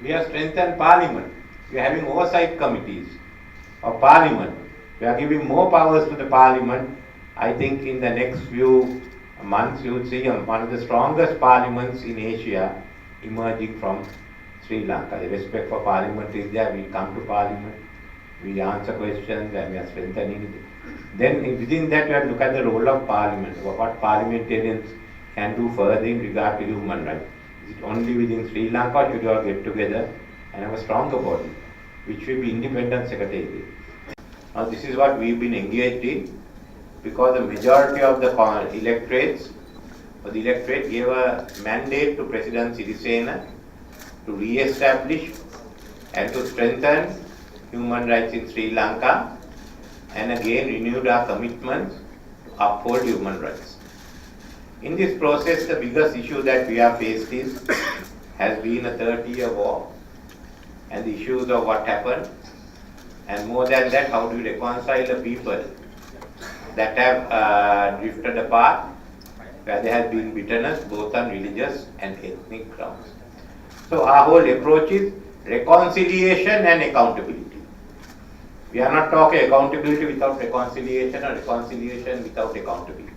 We have strengthened Parliament. We are having oversight committees of Parliament. We are giving more powers to the Parliament. I think in the next few months you will see one of the strongest parliaments in Asia emerging from Sri Lanka. The respect for Parliament is there. We come to Parliament, we answer questions, and we are strengthening it. Then within that, we have to look at the role of Parliament, what parliamentarians can do further in regard to human rights. Is it only within Sri Lanka, or should we all get together and have a stronger body, which will be independent secretariat? Now this is what we've been engaged in, because the majority of the electorate gave a mandate to President Sirisena to re-establish and to strengthen human rights in Sri Lanka, and again renewed our commitments to uphold human rights. In this process, the biggest issue that we have faced has been a 30-year war and the issues of what happened, and more than that, how do you reconcile the people that have drifted apart, where there has been bitterness both on religious and ethnic grounds. So our whole approach is reconciliation and accountability. We are not talking accountability without reconciliation, or reconciliation without accountability.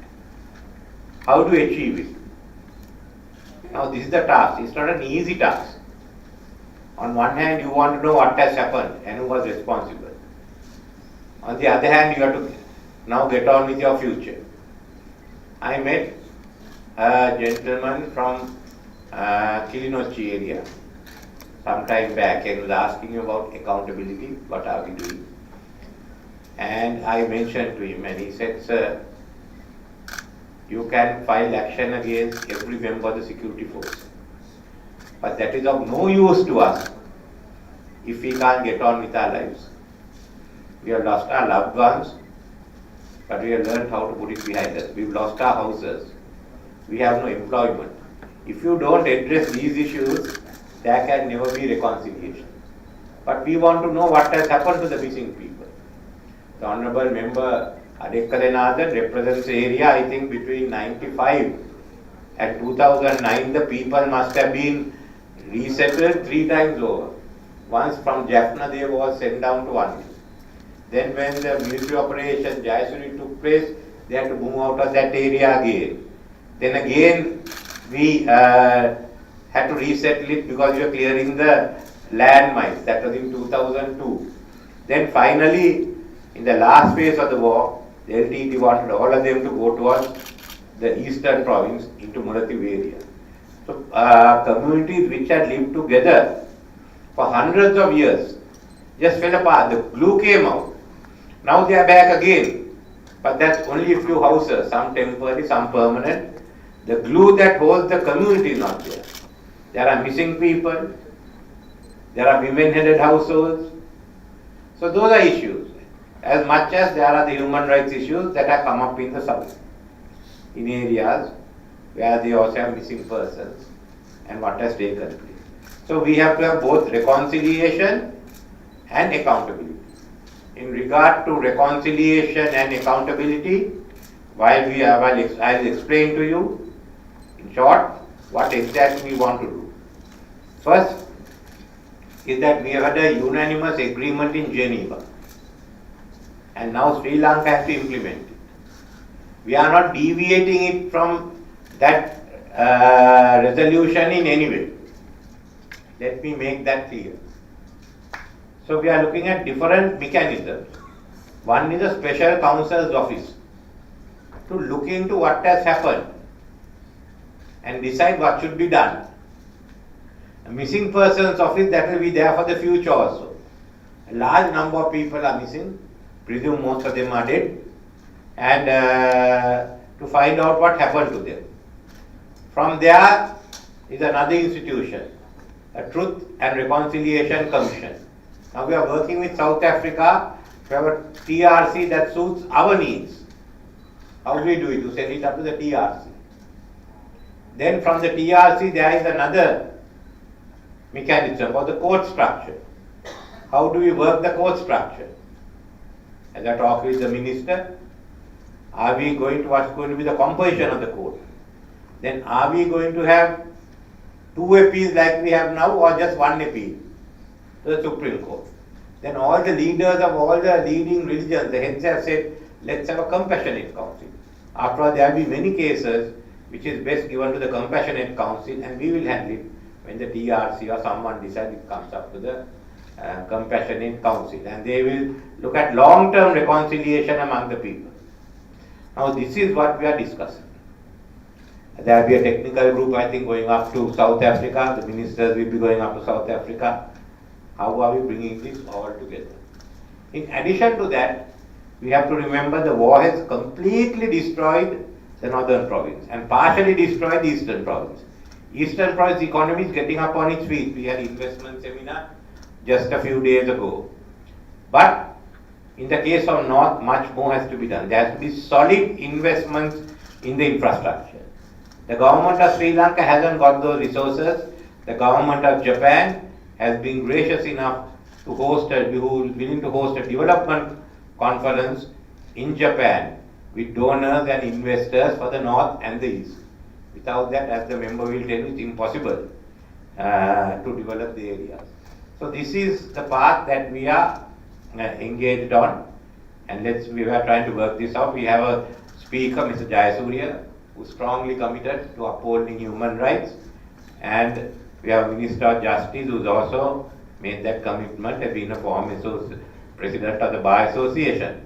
How do we achieve it? Now this is the task. It's not an easy task. On one hand, you want to know what has happened and who was responsible. On the other hand, you have to now get on with your future. I met a gentleman from Kilinochchi area some time back, and was asking about accountability, what are we doing? And I mentioned to him, and he said, sir, you can file action against every member of the security force, but that is of no use to us if we can't get on with our lives. We have lost our loved ones, but we have learned how to put it behind us. We've lost our houses. We have no employment. If you don't address these issues, there can never be reconciliation. But we want to know what has happened to the missing people. The Honorable Member Adekkadenathan represents the area, I think between 95 and 2009, the people must have been resettled 3 times over. Once from Jaffna they was sent down to Andi. Then when the military operation Jayasuri took place, they had to move out of that area again. Then again we had to resettle it because we were clearing the landmines. That was in 2002. Then finally, in the last phase of the war, the LTT wanted all of them to go towards the eastern province into Murathivu area. So communities which had lived together for hundreds of years just fell apart. The glue came out. Now they are back again. But that's only a few houses, some temporary, some permanent. The glue that holds the community is not there. There are missing people. There are women-headed households. So those are issues. As much as there are the human rights issues that have come up in the south, in areas where they also have missing persons and what has taken place. So we have to have both reconciliation and accountability. In regard to reconciliation and accountability, I'll explain to you in short what exactly we want to do. First is that we have had a unanimous agreement in Geneva, and now Sri Lanka has to implement it. We are not deviating it from that resolution in any way. Let me make that clear. So we are looking at different mechanisms. One is a special counsel's office to look into what has happened and decide what should be done. A missing persons office that will be there for the future also. A large number of people are missing, presume most of them are dead, and to find out what happened to them. From there is another institution, a Truth and Reconciliation Commission. Now we are working with South Africa to have a TRC that suits our needs. How do we do it? You send it up to the TRC. Then from the TRC there is another mechanism for the court structure. How do we work the court structure? As I talk with the minister, are we going to, what's going to be the composition of the court? Then are we going to have 2 appeals like we have now, or just 1 appeal to the Supreme Court. Then all the leaders of all the leading religions, the heads have said, let's have a compassionate council. After all, there will be many cases which is best given to the compassionate council, and we will handle it when the TRC or someone decides it comes up to the compassionate council, and they will look at long-term reconciliation among the people. Now this is what we are discussing. There will be a technical group, I think, going up to South Africa. The ministers will be going up to South Africa. How are we bringing this all together? In addition to that, we have to remember the war has completely destroyed the northern province and partially destroyed the eastern province. Eastern province economy is getting up on its feet. We had investment seminar just a few days ago. But in the case of North, much more has to be done. There has to be solid investments in the infrastructure. The government of Sri Lanka hasn't got those resources. The government of Japan has been gracious enough to host willing to host a development conference in Japan with donors and investors for the North and the East. Without that, as the member will tell you, it's impossible to develop the areas. So this is the path that we are engaged on, and we are trying to work this out. We have a speaker, Mr. Jayasuriya, who is strongly committed to upholding human rights, and we have Minister of Justice, who has also made that commitment, and been a former president of the Bar Association.